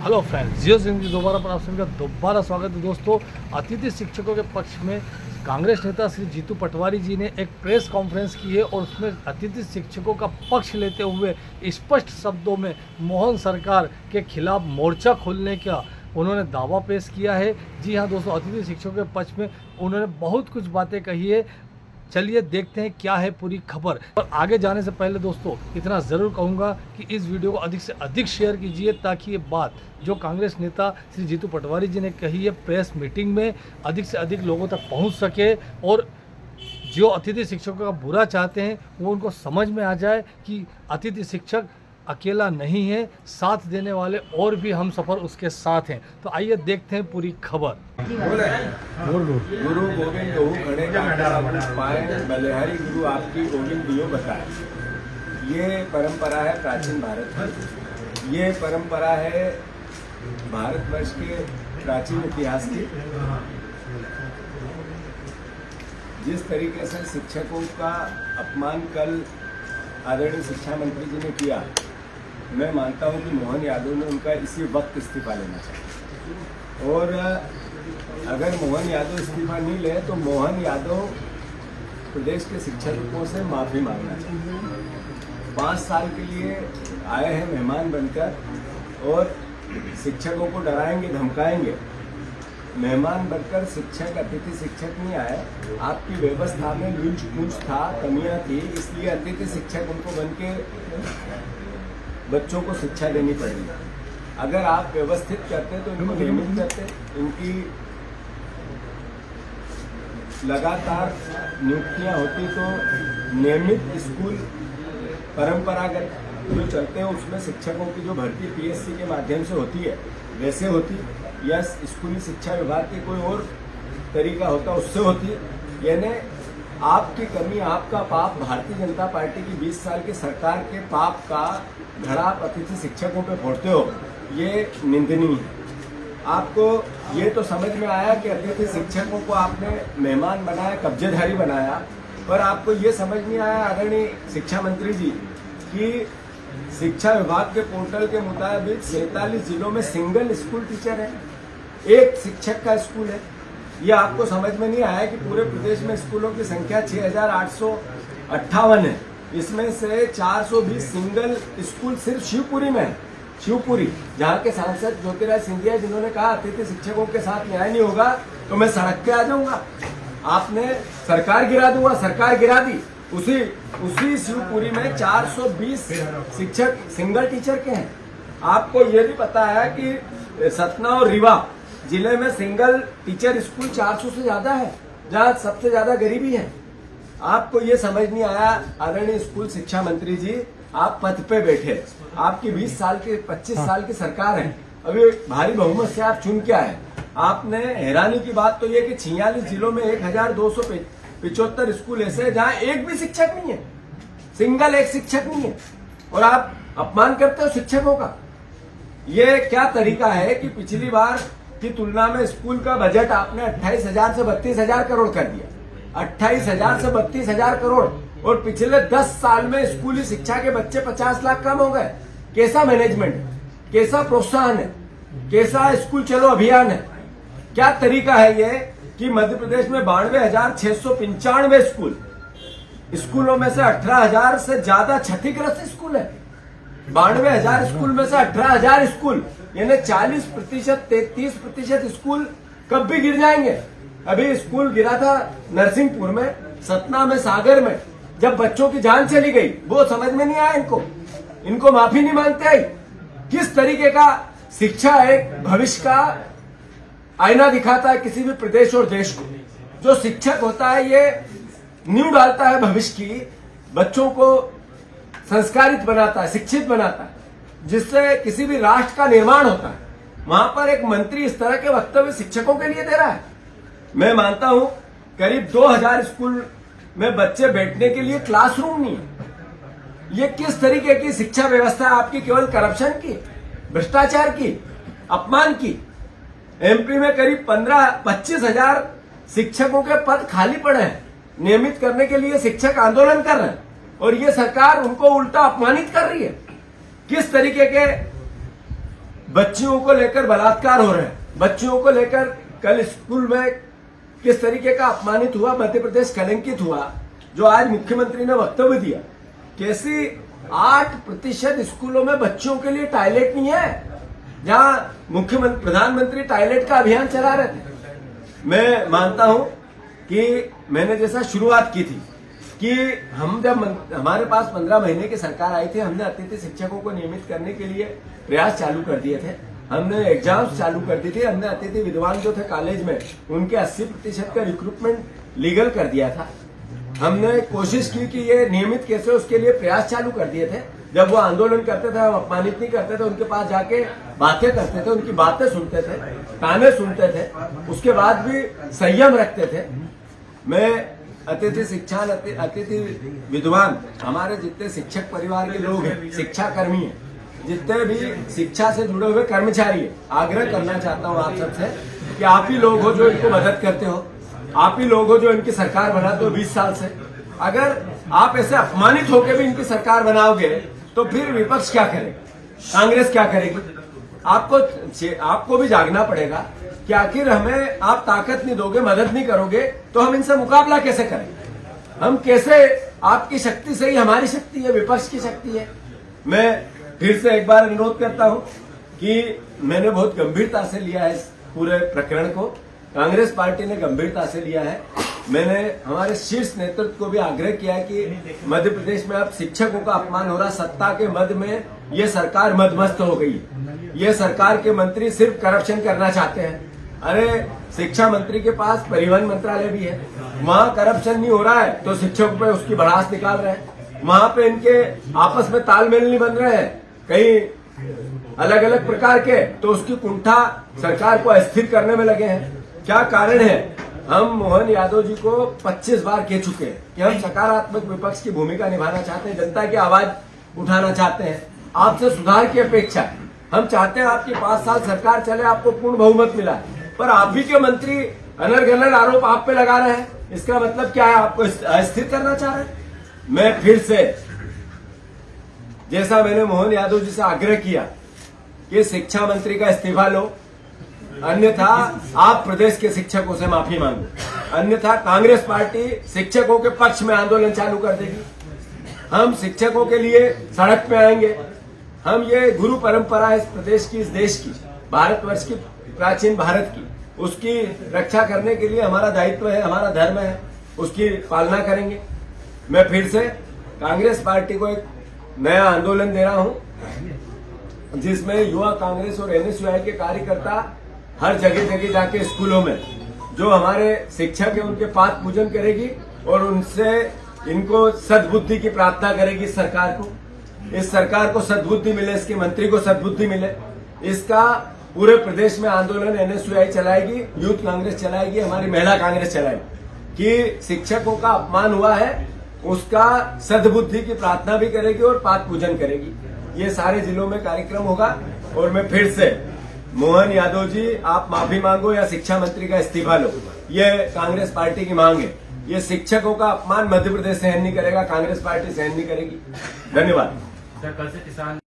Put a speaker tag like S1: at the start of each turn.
S1: Hello friends, जियो सिंह जी दोबारा पर आप सभी का दोबारा स्वागत है। दोस्तों, अतिथि शिक्षकों के पक्ष में कांग्रेस नेता श्री जीतू पटवारी जी ने एक प्रेस कॉन्फ्रेंस की है और उसमें अतिथि शिक्षकों का पक्ष लेते हुए स्पष्ट शब्दों में मोहन सरकार के खिलाफ मोर्चा खोलने का उन्होंने दावा पेश किया है। जी हाँ दोस्तों, अतिथि शिक्षकों के पक्ष में उन्होंने बहुत कुछ बातें कही है। चलिए देखते हैं क्या है पूरी खबर। और आगे जाने से पहले दोस्तों इतना ज़रूर कहूँगा कि इस वीडियो को अधिक से अधिक शेयर कीजिए ताकि ये बात जो कांग्रेस नेता श्री जीतू पटवारी जी ने कही है प्रेस मीटिंग में अधिक से अधिक लोगों तक पहुँच सके और जो अतिथि शिक्षकों का बुरा चाहते हैं वो उनको समझ में आ जाए कि अतिथि शिक्षक अकेला नहीं है, साथ देने वाले और भी हम सफ़र उसके साथ हैं। तो आइए देखते हैं पूरी खबर।
S2: गुरु गोविंद खड़े पाए बलिहारी गुरु आपकी गोविंद दियो बताए। ये परंपरा है प्राचीन भारत की, ये परंपरा है भारतवर्ष के प्राचीन इतिहास की। जिस तरीके से शिक्षकों का अपमान कल आदरणीय शिक्षा मंत्री जी ने किया, मैं मानता हूं कि मोहन यादव ने उनका इसी वक्त इस्तीफा लेना चाहिए। और अगर मोहन यादव इस्तीफा नहीं ले तो मोहन यादव प्रदेश के शिक्षकों से माफ़ी मांगना चाहिए। 5 साल के लिए आए हैं मेहमान बनकर और शिक्षकों को डराएंगे धमकाएंगे। मेहमान बनकर शिक्षक अतिथि शिक्षक नहीं आए, आपकी व्यवस्था में लूच पूछ था, कमियां थी, इसलिए अतिथि शिक्षक उनको बन के बच्चों को शिक्षा देनी पड़ेगी। अगर आप व्यवस्थित करते तो इनको नियमित करते, इनकी लगातार नियुक्तियां होती तो नियमित स्कूल परंपरागत जो चलते हैं उसमें शिक्षकों की जो भर्ती पीएससी के माध्यम से होती है वैसे होती, या स्कूली शिक्षा विभाग के कोई और तरीका होता उससे होती। यानी आपकी कमी, आपका पाप, भारतीय जनता पार्टी की 20 साल की सरकार के पाप का घड़ा आप अतिथि शिक्षकों पे फोड़ते हो, ये निंदनीय है। आपको ये तो समझ में आया कि अतिथि शिक्षकों को आपने मेहमान बनाया, कब्जेधारी बनाया, पर आपको ये समझ नहीं आया आदरणीय शिक्षा मंत्री जी कि शिक्षा विभाग के पोर्टल के मुताबिक 47 जिलों में सिंगल स्कूल टीचर है, एक शिक्षक का स्कूल है। ये आपको समझ में नहीं आया कि पूरे प्रदेश में स्कूलों की संख्या 6858 है, इसमें से 420 सिंगल स्कूल सिर्फ शिवपुरी में है। शिवपुरी, जहाँ के सांसद ज्योतिराज सिंधिया जिन्होंने कहा अतिथि शिक्षकों के साथ न्याय नहीं होगा तो मैं सड़क पे आ जाऊंगा, आपने सरकार गिरा दूंगा, सरकार गिरा दी। उसी शिवपुरी में 420 शिक्षक सिंगल टीचर के हैं। आपको ये भी पता है कि सतना और रीवा जिले में सिंगल टीचर स्कूल 400 से ज्यादा है, जहाँ सबसे ज्यादा गरीबी है। आपको ये समझ नहीं आया आदरणीय स्कूल शिक्षा मंत्री जी, आप पद पे बैठे, आपकी 20 साल की 25 साल की सरकार है, अभी भारी बहुमत से आप चुन के आए। आपने हैरानी की बात तो ये कि 46 जिलों में 1275 स्कूल ऐसे जहाँ एक भी शिक्षक नहीं है, सिंगल एक शिक्षक नहीं है, और आप अपमान करते हो शिक्षकों का। ये क्या तरीका है कि पिछली बार की तुलना में स्कूल का बजट आपने 28,000 से 32,000 करोड़ कर दिया, 28,000 से 32,000 करोड़, और पिछले 10 साल में स्कूली शिक्षा के बच्चे 50 लाख कम हो गए। कैसा मैनेजमेंट, कैसा प्रोत्साहन है, कैसा स्कूल चलो अभियान है, क्या तरीका है ये कि मध्य प्रदेश में 92,695 स्कूलों में से 18,000 से ज्यादा क्षतिग्रस्त स्कूल है। 92,000 स्कूल में से 18,000 स्कूल, यानी 40%, 33% स्कूल कब भी गिर जाएंगे। अभी स्कूल गिरा था नरसिंहपुर में, सतना में, सागर में, जब बच्चों की जान चली गई वो समझ में नहीं आया इनको माफी नहीं मांगते आई। किस तरीके का शिक्षा एक भविष्य का आईना दिखाता है किसी भी प्रदेश और देश को। जो शिक्षक होता है ये नींव डालता है भविष्य की, बच्चों को संस्कारित बनाता है, शिक्षित बनाता है, जिससे किसी भी राष्ट्र का निर्माण होता है। वहां पर एक मंत्री इस तरह के वक्तव्य शिक्षकों के लिए दे रहा है। मैं मानता हूं करीब 2000 स्कूल में बच्चे बैठने के लिए क्लासरूम नहीं है। ये किस तरीके की शिक्षा व्यवस्था है आपकी? केवल करप्शन की, भ्रष्टाचार की, अपमान की। एमपी में करीब 25 हजार शिक्षकों के पद खाली पड़े हैं, नियमित करने के लिए शिक्षक आंदोलन कर रहे हैं, और ये सरकार उनको उल्टा अपमानित कर रही है। किस तरीके के बच्चियों को लेकर बलात्कार हो रहे हैं, बच्चियों को लेकर कल स्कूल में किस तरीके का अपमानित हुआ, मध्य प्रदेश कलंकित हुआ, जो आज मुख्यमंत्री ने वक्तव्य दिया। कैसी 8% स्कूलों में बच्चों के लिए टॉयलेट नहीं है, जहां मुख्यमंत्री प्रधानमंत्री टॉयलेट का अभियान चला रहे थे। मैं मानता हूं कि मैंने जैसा शुरुआत की थी कि हम जब हमारे पास 15 महीने की सरकार आई थी, हमने अतिथि शिक्षकों को नियमित करने के लिए प्रयास चालू कर दिए थे, हमने एग्जाम्स चालू कर दी थी, हमने अतिथि विद्वान जो थे कॉलेज में उनके 80% का रिक्रूटमेंट लीगल कर दिया था। हमने कोशिश की कि ये नियमित कैसे, उसके लिए प्रयास चालू कर दिए थे। जब वो आंदोलन करते थे, हम अपमानित नहीं करते थे, उनके पास जाके बातें करते थे, उनकी बातें सुनते थे, ताने सुनते थे, उसके बाद भी संयम रखते थे। मैं अतिथि शिक्षा, अतिथि विद्वान, हमारे जितने शिक्षक परिवार के लोग हैं, शिक्षा कर्मी हैं, जितने भी शिक्षा से जुड़े हुए कर्मचारी हैं, आग्रह करना चाहता हूं आप सबसे कि आप ही लोग हो जो इनको मदद करते हो, आप ही लोग हो जो इनकी सरकार बनाते हो 20 साल से। अगर आप ऐसे अपमानित होकर भी इनकी सरकार बनाओगे तो फिर विपक्ष क्या करेगा, कांग्रेस क्या करेगी? आपको भी जागना पड़ेगा कि आखिर हमें आप ताकत नहीं दोगे, मदद नहीं करोगे तो हम इनसे मुकाबला कैसे करेंगे? हम कैसे, आपकी शक्ति से ही हमारी शक्ति है, विपक्ष की शक्ति है। मैं फिर से एक बार अनुरोध करता हूं कि मैंने बहुत गंभीरता से लिया है इस पूरे प्रकरण को, कांग्रेस पार्टी ने गंभीरता से लिया है। मैंने हमारे शीर्ष नेतृत्व को भी आग्रह किया है कि मध्य प्रदेश में अब शिक्षकों का अपमान हो रहा, सत्ता के मद में ये सरकार मदमस्त हो गई है। ये सरकार के मंत्री सिर्फ करप्शन करना चाहते हैं। अरे शिक्षा मंत्री के पास परिवहन मंत्रालय भी है, वहां करप्शन नहीं हो रहा है तो शिक्षकों पे उसकी भड़ास निकाल रहे हैं। वहां पे इनके आपस में तालमेल नहीं बन रहे हैं, कई अलग अलग प्रकार के, तो उसकी कुंठा सरकार को अस्थिर करने में लगे हैं। क्या कारण है? हम मोहन यादव जी को 25 बार कह चुके हैं कि हम सकारात्मक विपक्ष की भूमिका निभाना चाहते हैं, जनता की आवाज उठाना चाहते हैं, आपसे सुधार की अपेक्षा है। हम चाहते हैं आपकी 5 साल सरकार चले, आपको पूर्ण बहुमत मिला, पर आप ही के मंत्री अनर्गल आरोप आप पे लगा रहे हैं। इसका मतलब क्या है? आपको अस्थिर करना चाह रहे हैं। मैं फिर से, जैसा मैंने मोहन यादव जी से आग्रह किया कि शिक्षा मंत्री का इस्तीफा लो, अन्यथा आप प्रदेश के शिक्षकों से माफी मांगो, अन्यथा कांग्रेस पार्टी शिक्षकों के पक्ष में आंदोलन चालू कर देगी। हम शिक्षकों के लिए सड़क पे आएंगे। हम ये गुरु परंपरा है इस प्रदेश की, इस देश की, भारतवर्ष की, प्राचीन भारत की, उसकी रक्षा करने के लिए हमारा दायित्व है, हमारा धर्म है, उसकी पालना करेंगे। मैं फिर से कांग्रेस पार्टी को एक नया आंदोलन दे रहा हूं, जिसमें युवा कांग्रेस और एनएसयूआई के कार्यकर्ता हर जगह जगह जाके स्कूलों में जो हमारे शिक्षक है उनके पाद पूजन करेगी और उनसे इनको सद्बुद्धि की प्रार्थना करेगी। इस सरकार को सद्बुद्धि मिले, इसके मंत्री को सद्बुद्धि मिले। इसका पूरे प्रदेश में आंदोलन एनएसयूआई चलाएगी, यूथ कांग्रेस चलाएगी, हमारी महिला कांग्रेस चलाएगी कि शिक्षकों का अपमान हुआ है, उसका सद्बुद्धि की प्रार्थना भी करेगी और पाद पूजन करेगी। ये सारे जिलों में कार्यक्रम होगा। और मैं फिर से, मोहन यादव जी आप माफी मांगो या शिक्षा मंत्री का इस्तीफा लो, ये कांग्रेस पार्टी की मांग है। ये शिक्षकों का अपमान मध्य प्रदेश सहन नहीं करेगा, कांग्रेस पार्टी सहन नहीं करेगी। धन्यवाद।
S3: सर, कल से किसान